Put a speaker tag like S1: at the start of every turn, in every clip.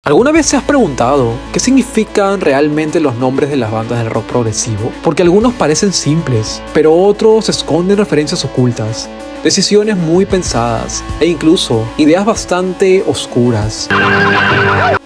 S1: ¿Alguna vez te has preguntado qué significan realmente los nombres de las bandas del rock progresivo? Porque algunos parecen simples, pero otros esconden referencias ocultas, decisiones muy pensadas e incluso ideas bastante oscuras.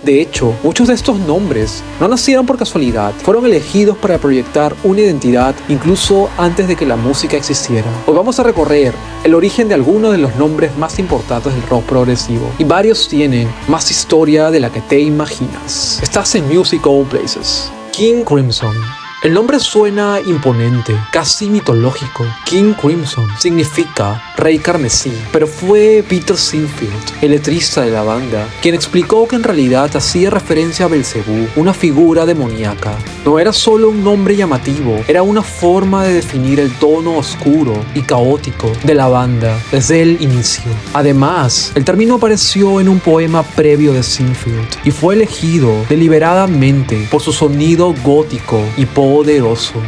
S1: De hecho, muchos de estos nombres no nacieron por casualidad, fueron elegidos para proyectar una identidad incluso antes de que la música existiera. Hoy vamos a recorrer el origen de algunos de los nombres más importantes del rock progresivo, y varios tienen más historia de la que te imaginas. Estás en Music All Places. King Crimson. El nombre suena imponente, casi mitológico. King Crimson significa Rey Carmesí, pero fue Peter Sinfield, el letrista de la banda, quien explicó que en realidad hacía referencia a Belcebú, una figura demoníaca. No era solo un nombre llamativo, era una forma de definir el tono oscuro y caótico de la banda desde el inicio. Además, el término apareció en un poema previo de Sinfield y fue elegido deliberadamente por su sonido gótico y poderoso.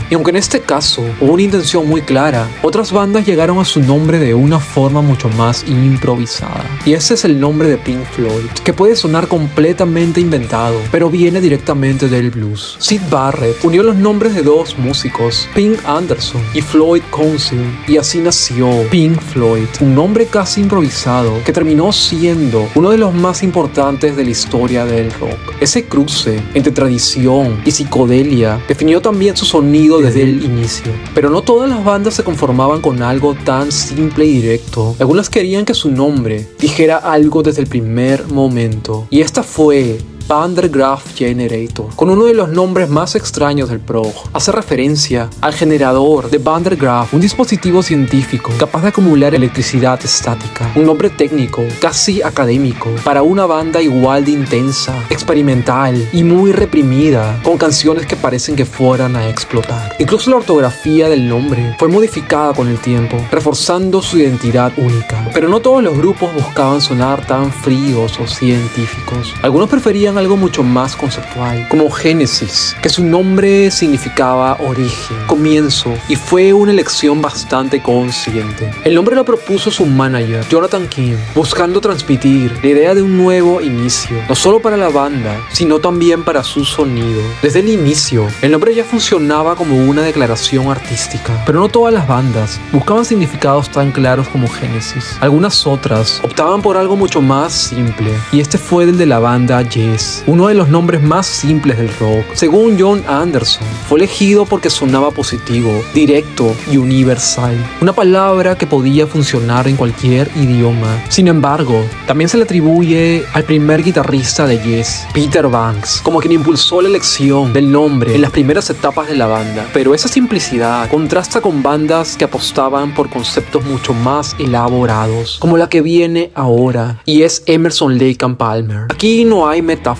S1: Y aunque en este caso hubo una intención muy clara, otras bandas llegaron a su nombre de una forma mucho más improvisada. Y ese es el nombre de Pink Floyd, que puede sonar completamente inventado, pero viene directamente del blues. Syd Barrett unió los nombres de dos músicos, Pink Anderson y Floyd Council, y así nació Pink Floyd, un nombre casi improvisado que terminó siendo uno de los más importantes de la historia del rock. Ese cruce entre tradición y psicodelia definió también su sonido desde el inicio. Pero no todas las bandas se conformaban con algo tan simple y directo. Algunas querían que su nombre dijera algo desde el primer momento. Y esta fue Van der Graaf Generator, con uno de los nombres más extraños del prog. Hace referencia al generador de Van der Graaf, un dispositivo científico capaz de acumular electricidad estática. Un nombre técnico, casi académico, para una banda igual de intensa, experimental y muy reprimida, con canciones que parecen que fueran a explotar. Incluso la ortografía del nombre fue modificada con el tiempo, reforzando su identidad única. Pero no todos los grupos buscaban sonar tan fríos o científicos. Algunos preferían algo mucho más conceptual, como Genesis, que su nombre significaba origen, comienzo, y fue una elección bastante consciente. El nombre lo propuso su manager, Jonathan King, buscando transmitir la idea de un nuevo inicio, no solo para la banda, sino también para su sonido. Desde el inicio, el nombre ya funcionaba como una declaración artística, pero no todas las bandas buscaban significados tan claros como Genesis. Algunas otras optaban por algo mucho más simple, y este fue el de la banda Yes, uno de los nombres más simples del rock. Según John Anderson, fue elegido porque sonaba positivo, directo y universal, una palabra que podía funcionar en cualquier idioma. Sin embargo, también se le atribuye al primer guitarrista de Yes, Peter Banks, como quien impulsó la elección del nombre en las primeras etapas de la banda. Pero esa simplicidad contrasta con bandas que apostaban por conceptos mucho más elaborados, como la que viene ahora, y es Emerson, Lake and Palmer. Aquí no hay metáforas,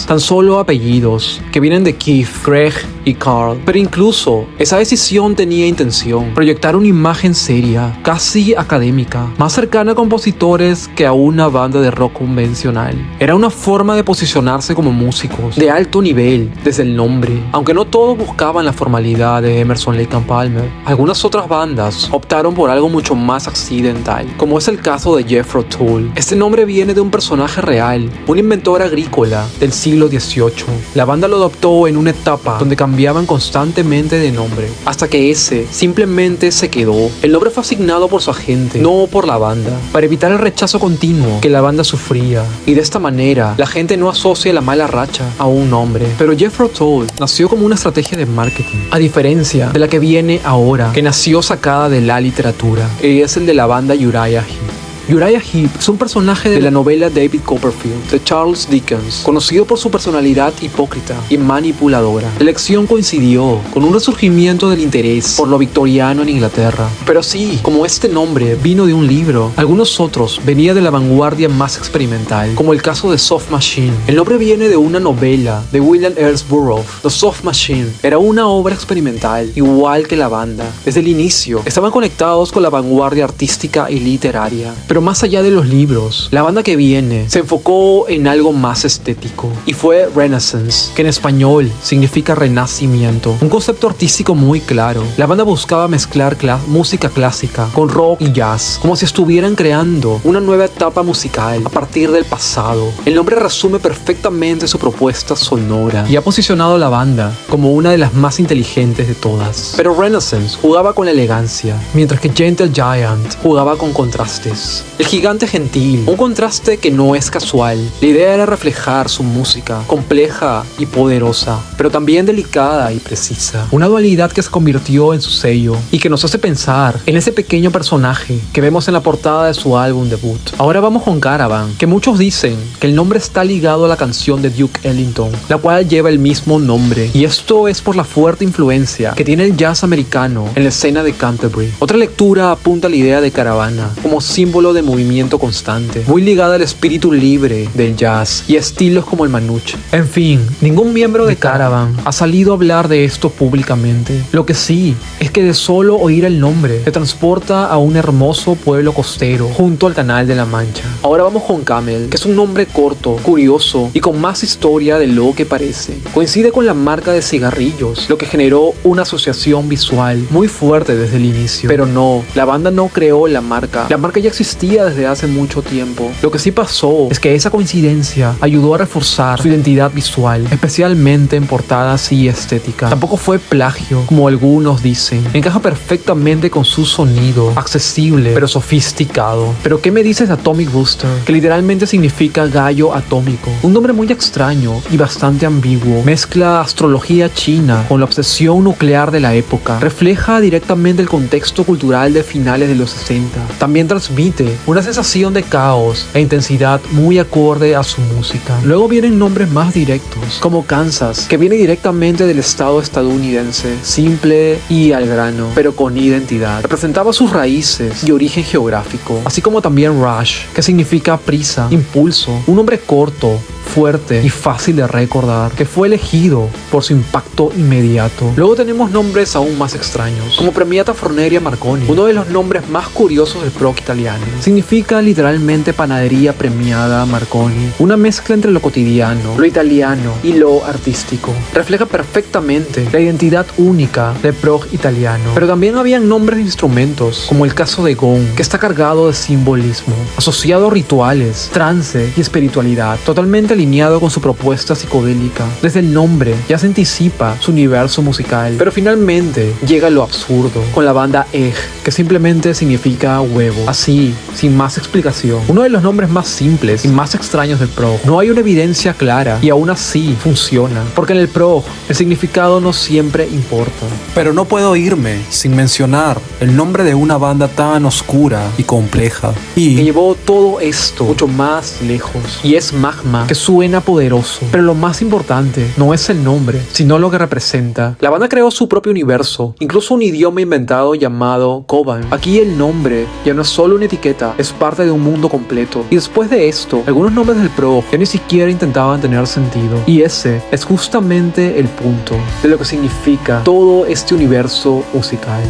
S1: tan solo apellidos que vienen de Keith, Craig y Carl. Pero incluso esa decisión tenía intención: proyectar una imagen seria, casi académica, más cercana a compositores que a una banda de rock convencional. Era una forma de posicionarse como músicos de alto nivel desde el nombre. Aunque no todos buscaban la formalidad de Emerson, Lake and Palmer, algunas otras bandas optaron por algo mucho más accidental, como es el caso de Jethro Tull. Este nombre viene de un personaje real, un inventor agrícola del siglo XVIII. La banda lo adoptó en una etapa donde cambiaban constantemente de nombre, hasta que ese simplemente se quedó. El nombre fue asignado por su agente, no por la banda, para evitar el rechazo continuo que la banda sufría, y de esta manera la gente no asocia la mala racha a un nombre. Pero Jethro Tull nació como una estrategia de marketing, a diferencia de la que viene ahora, que nació sacada de la literatura, y es el de la banda Uriah Heep. Uriah Heep es un personaje de la novela David Copperfield de Charles Dickens, conocido por su personalidad hipócrita y manipuladora. La elección coincidió con un resurgimiento del interés por lo victoriano en Inglaterra. Pero así como este nombre vino de un libro, algunos otros venían de la vanguardia más experimental, como el caso de Soft Machine. El nombre viene de una novela de William Ernst Burroughs. The Soft Machine era una obra experimental, igual que la banda. Desde el inicio estaban conectados con la vanguardia artística y literaria, pero Pero más allá de los libros, la banda que viene se enfocó en algo más estético y fue Renaissance, que en español significa renacimiento. Un concepto artístico muy claro. La banda buscaba mezclar música clásica con rock y jazz, como si estuvieran creando una nueva etapa musical a partir del pasado. El nombre resume perfectamente su propuesta sonora y ha posicionado a la banda como una de las más inteligentes de todas. Pero Renaissance jugaba con la elegancia, mientras que Gentle Giant jugaba con contrastes. El gigante gentil, un contraste que no es casual. La idea era reflejar su música, compleja y poderosa, pero también delicada y precisa. Una dualidad que se convirtió en su sello y que nos hace pensar en ese pequeño personaje que vemos en la portada de su álbum debut. Ahora vamos con Caravan, que muchos dicen que el nombre está ligado a la canción de Duke Ellington, la cual lleva el mismo nombre, y esto es por la fuerte influencia que tiene el jazz americano en la escena de Canterbury. Otra lectura apunta a la idea de caravana como símbolo de movimiento constante, muy ligada al espíritu libre del jazz y estilos como el manouche. En fin, ningún miembro de Caravan ha salido a hablar de esto públicamente. Lo que sí es que de solo oír el nombre te transporta a un hermoso pueblo costero junto al Canal de la Mancha. Ahora vamos con Camel, que es un nombre corto, curioso y con más historia de lo que parece. Coincide con la marca de cigarrillos, lo que generó una asociación visual muy fuerte desde el inicio. Pero no, la banda no creó la marca. La marca ya existía desde hace mucho tiempo. Lo que sí pasó es que esa coincidencia ayudó a reforzar su identidad visual, especialmente en portadas y estética. Tampoco fue plagio, como algunos dicen. Encaja perfectamente con su sonido, accesible pero sofisticado. Pero ¿qué me dices de Atomic Rooster? Que literalmente significa gallo atómico. Un nombre muy extraño y bastante ambiguo. Mezcla astrología china con la obsesión nuclear de la época. Refleja directamente el contexto cultural de finales de los 60. También transmite una sensación de caos e intensidad muy acorde a su música. Luego vienen nombres más directos, como Kansas, que viene directamente del estado estadounidense, simple y al grano, pero con identidad. Representaba sus raíces y origen geográfico, así como también Rush, que significa prisa, impulso, un nombre corto, fuerte y fácil de recordar, que fue elegido por su impacto inmediato. Luego tenemos nombres aún más extraños, como Premiata Forneria Marconi, uno de los nombres más curiosos del rock italiano. Significa literalmente panadería premiada Marconi, una mezcla entre lo cotidiano, lo italiano y lo artístico. Refleja perfectamente la identidad única del prog italiano. Pero también habían nombres de instrumentos, como el caso de Gong, que está cargado de simbolismo, asociado a rituales, trance y espiritualidad, totalmente alineado con su propuesta psicodélica. Desde el nombre ya se anticipa su universo musical, pero finalmente llega lo absurdo, con la banda Egg, que simplemente significa huevo, así, sin más explicación. Uno de los nombres más simples y más extraños del prog. No hay una evidencia clara y aún así funciona, porque en el prog el significado no siempre importa.
S2: Pero no puedo irme sin mencionar el nombre de una banda tan oscura y compleja
S1: Que
S2: y
S1: llevó todo esto mucho más lejos, y es Magma, que suena poderoso, pero lo más importante no es el nombre, sino lo que representa. La banda creó su propio universo, incluso un idioma inventado llamado Koban. Aquí el nombre ya no es solo una etiqueta, es parte de un mundo completo. Y después de esto, algunos nombres del prog ya ni siquiera intentaban tener sentido, y ese es justamente el punto de lo que significa todo este universo musical.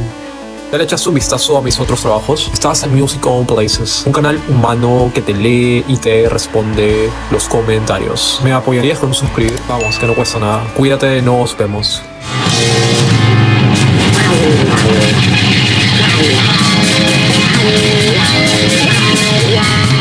S2: ya le echas un vistazo a mis otros trabajos. Estás en Music on Places, un canal humano que te lee y te responde los comentarios. ¿Me apoyarías con un suscribir? Vamos, que no cuesta nada. Cuídate, nos vemos.
S3: Yeah.